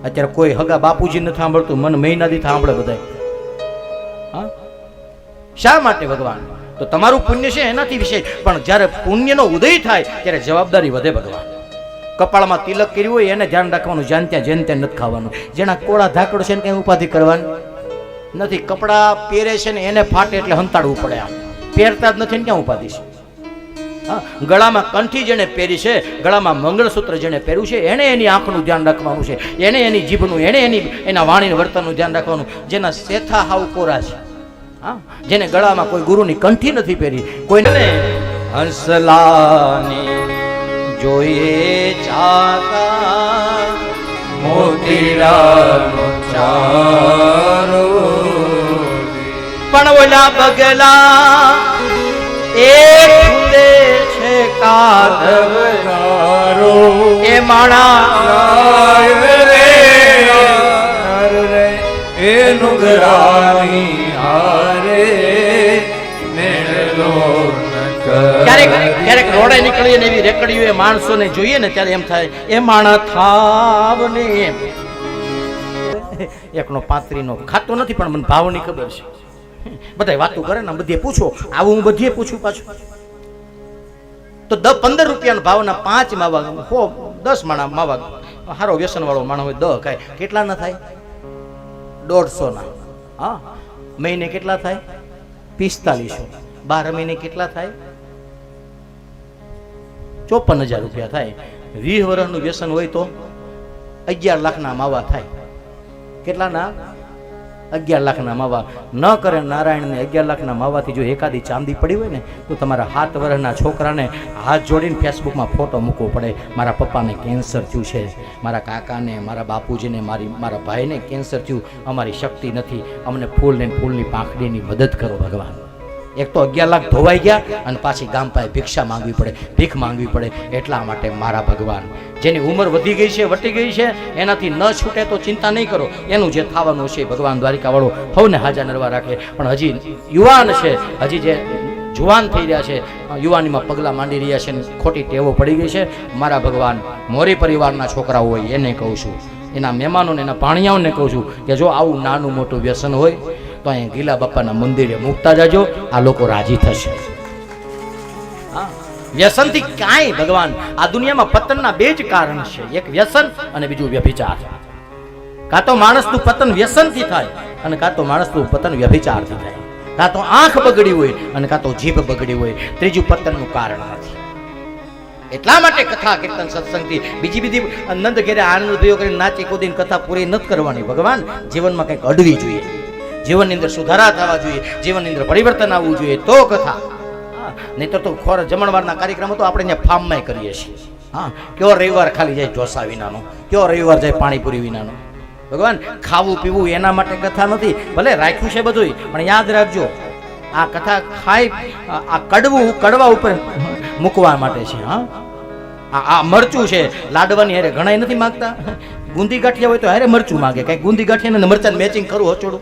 અત્યારે કોઈ હગા બાપુજી નથી સાંભળતું, મન મહિનાથી સાંભળે બધા. હા, શા માટે ભગવાન? તો તમારું પુણ્ય છે એનાથી વિશેષ, પણ જ્યારે પુણ્યનો ઉદય થાય ત્યારે જવાબદારી વધે ભગવાન. કપાળમાં તિલક કર્યું હોય એને ધ્યાન રાખવાનું, જ્યાં ત્યાં જેન ત્યાં નથી ખાવાનું. જેના કોળા ધાકડ છે ને કઈ ઉપાધિ કરવાની નથી. કપડા પહેરે છે ને એને ફાટે એટલે હંતાડવું પડે, આમ પહેરતા જ નથી ને ક્યાં ઉપાધિ છે? હા, ગળામાં કંઠી જેને પહેરી છે, ગળામાં મંગળસૂત્ર જેને પહેર્યું છે, એને એની આંખનું ધ્યાન રાખવાનું છે, એને એની જીભનું, એને એના વાણીના વર્તનનું ધ્યાન રાખવાનું. જેના શેથા હાવ કોરા છે, હા, જેને ગળામાં કોઈ ગુરુની કંઠી નથી પહેરી, કોઈને હંસલાની જોઈએ ચાકા મોતીરાનો ચારો, પણ ઓલા બગલા એ ફૂલે છે કાદવકારો, એ માણા એ નુગરાની હારે મેળલો ક્યારેક રોડે નીકળીએ ને એવી રેકડીઓ એ માણસોને જોઈએ ને ત્યારે એમ થાય એ માણા થાવ ને એમ. એકનો પાત્રીનો ખાતો નથી પણ મને ભાવની ખબર છે. બધા વાતો કરે ને બધે પૂછો, આવું હું બધે પૂછું પાછું. તો 10-15 રૂપિયાના ભાવના 5 માવા, 10 માણા માવા, સારો વ્યસન વાળો માણસ હોય 10 ખાય, કેટલા ના થાય? 150 ના. હા, મહિને કેટલા થાય? 4500. 12 મહિને કેટલા થાય? 54,000 રૂપિયા થાય. 20 વર્ષનું વ્યસન હોય તો 11 લાખના માવા થાય. કેટલાના? 11 લાખના માવા. ન કરે નારાયણને 11 લાખના માવાથી જો એકાદી ચાંદી પડી હોય ને તો તમારા 7 વર્ષના છોકરાને હાથ જોડીને ફેસબુકમાં ફોટો મૂકવો પડે, મારા પપ્પાને કેન્સર થયું છે, મારા કાકાને, મારા બાપુજીને, મારા ભાઈને કેન્સર થયું, અમારી શક્તિ નથી, અમને ફૂલ ને ફૂલની પાંખડીની મદદ કરો ભગવાન. એક તો 11 લાખ ધોવાઈ ગયા અને પાછી ગામ પાસે ભિક્ષા માંગવી પડે, ભીખ માંગવી પડે. એટલા માટે મારા ભગવાન, જેની ઉંમર વધી ગઈ છે, વટી ગઈ છે, એનાથી ન છૂટે તો ચિંતા નહીં કરો, એનું જે થવાનું છે ભગવાન દ્વારિકા વાળો સૌને હાજા નરવા રાખે. પણ હજી યુવાન છે, હજી જે જુવાન થઈ રહ્યા છે, યુવાનીમાં પગલાં માંડી રહ્યા છે, ખોટી ટેવો પડી ગઈ છે, મારા ભગવાન મોરી પરિવારના છોકરાઓ હોય એને કહું છું, એના મહેમાનોને, એના ભાણિયાઓને કહું છું કે જો આવું નાનું મોટું વ્યસન હોય તો અહીંયા ગીલા બાપાના મંદિરે મૂકતા જાજો, આ લોકો રાજી થશે. વ્યસનથી કાંઈ ભગવાન, આ દુનિયામાં પતનના 2 જ કારણ છે, એક વ્યસન અને બીજું વ્યભિચાર. કાં તો માણસનું પતન વ્યસનથી થાય અને કાં તો માણસનું પતન વ્યભિચારથી થાય. કાં તો આંખ બગડી હોય અને કાં તો જીભ બગડી હોય, ત્રીજું પતનનું કારણ નથી. એટલા માટે કથા કીર્તન સત્સંગથી બીજી નંદ ઘેરે આનંદ ભયો કરીને નાચી કૂદીને કથા પૂરી નથી કરવાની. ભગવાન, જીવનમાં કંઈક અડવી જોઈએ, જીવનની અંદર સુધારા થવા જોઈએ, જીવનની અંદર પરિવર્તન આવવું જોઈએ તો કથા. નહીં તો ખોર જમણવારના કાર્યક્રમો તો આપણે ત્યાં ફાર્મમાં કરીએ છીએ. હા, કયો રવિવાર ખાલી જાય ઢોસા વિનાનો, કયો રવિવાર જાય પાણીપુરી વિનાનો. ભગવાન, ખાવું પીવું એના માટે કથા નથી, ભલે રાખ્યું છે બધું, પણ યાદ રાખજો આ કથા ખાઈ આ કડવા ઉપર મૂકવા માટે છે. હા, આ મરચું છે, લાડવાની હારે ઘણા નથી માગતા. ગુંદી ગાંઠિયા હોય તો હારે મરચું માગે, કઈ ગુંદી ગાંઠિયા ને મરચાં મેચિંગ કરવું હચોડું.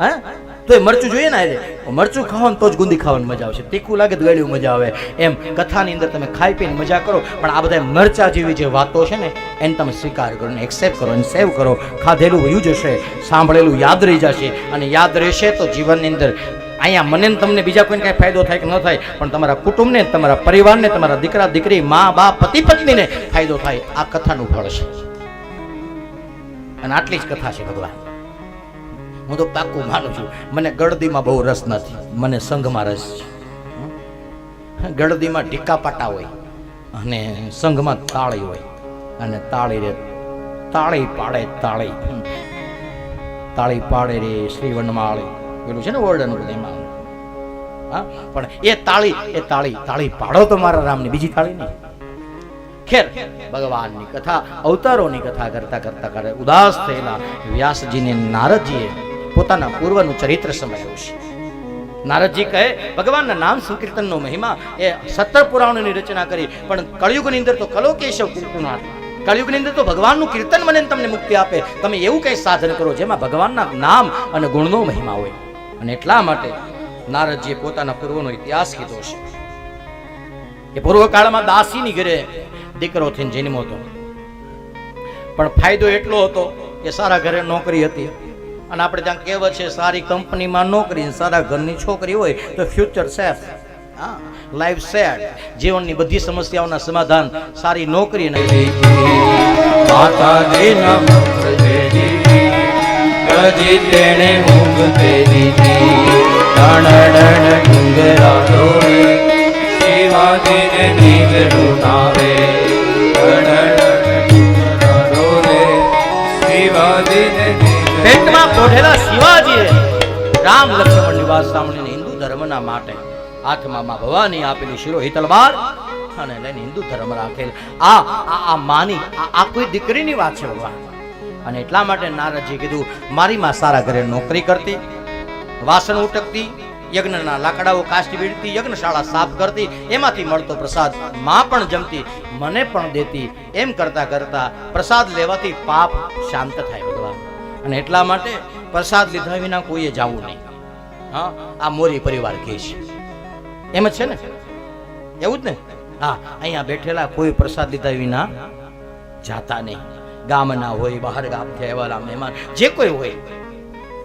હા, તો એ મરચું જોઈએ ને, આજે મરચું ખાઓ ને તો જ ગુંદી ખાવાની મજા આવશે. તીખું લાગે તો ગળ્યું મજા આવે. એમ કથાની અંદર તમે ખાઈ પીને મજા કરો, પણ આ બધા મરચા જેવી જે વાતો છે ને એને તમે સ્વીકાર કરો, ને એક્સેપ્ટ કરો, એને સેવ કરો. ખાધેલું વયું જશે, સાંભળેલું યાદ રહી જશે, અને યાદ રહેશે તો જીવનની અંદર અહીંયા મને ને તમને બીજા કોઈને કાંઈ ફાયદો થાય કે ન થાય, પણ તમારા કુટુંબને, તમારા પરિવારને, તમારા દીકરા દીકરી, મા બાપ, પતિ પત્નીને ફાયદો થાય. આ કથાનું ફળ છે, અને આટલી જ કથા છે ભગવાન. હું તો પાક્કું માનું છું. મને ગળદીમાં બહુ રસ નથી, મને સંઘમાં રસ છે. ગળદીમાં ઢીકા પાટા હોય અને સંઘમાં તાળી હોય, અને તાળી પાડે તાળી પાડે રે શ્રી વનમાળી, પેલું છે ને ઓરડાનું બધું એમાં. હા, પણ એ તાળી પાડો તો મારા રામની, બીજી તાળી નહીં. ખેર, ભગવાનની કથા, અવતારોની કથા કરતા કરતા ઉદાસ થયેલા વ્યાસજીને નારદજીએ પોતાના પૂર્વનું ચરિત્ર સમજાવ્યું છે. નારદજી કહે ભગવાનના નામ સંકીર્તનનો મહિમા એ 17 પુરાણોની રચના કરી, પણ કળિયુગની અંદર તો કલોકેશવ કીર્તન, કળિયુગની અંદર તો ભગવાનનું કીર્તન મને તમને મુક્તિ આપે. તમે એવું કંઈ સાધન કરો જેમાં ભગવાનના નામ અને ગુણનો મહિમા હોય. અને એટલા માટે નારદજીએ પોતાના પૂર્વનો ઇતિહાસ કીધો છે કે પૂર્વ કાળમાં દાસીની ઘરે દીકરો થઈને જન્મ્યો હતો. પણ ફાયદો એટલો હતો કે સારા ઘરે નોકરી હતી, અને આપણે ત્યાં કહેવત છે સારી કંપનીમાં નોકરી, સારા ઘરની છોકરી હોય તો ફ્યુચર સેફ, હા, લાઈફ સેટ, જીવનની બધી સમસ્યાઓના સમાધાન સારી નોકરી અને માતાજીના મંત્ર દેજી ગજી તેણે ઊંઘ તે દીધી ડણ ડુંગરા ડોળે શિવાજીને નીંદ લૂટાવે શિવાજીને પેટમાં પોઢેલા શિવાજીએ રામ લક્ષ્મણ નિવાસ સાંભળીને હિન્દુ ધર્મના માટે હાથમાં માં ભવાની આપેલી શિરોહી તલવાર અને લઈને હિન્દુ ધર્મ રાખેલ આ માની આ કોઈ દીકરીની વાત છે ભગવાન. અને એટલા માટે નારદજી કીધું મારી માં સારા ઘરે નોકરી કરતી, વાસણ ઉટકતી, યજ્ઞના લાકડાઓ કાસ્ટી વીણતી, યજ્ઞશાળા સાફ કરતી, એમાંથી મળતો પ્રસાદ માં પણ જમતી, મને પણ દેતી. એમ કરતા કરતા પ્રસાદ લેવાથી પાપ શાંત થાય ભગવાન. અને એટલા માટે પ્રસાદ લીધા વિના કોઈએ જવું નહીં. હા, આ મોરી પરિવાર કહે છે એમ જ છે ને, એવું જ ને. હા, અહીંયા બેઠેલા કોઈ પ્રસાદ લીધા વિના જાતા નહીં. ગામના હોય, બહાર ગામથી આવેલા મહેમાન જે કોઈ હોય,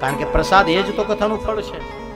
કારણ કે પ્રસાદ એ જ તો કથાનું ફળ છે.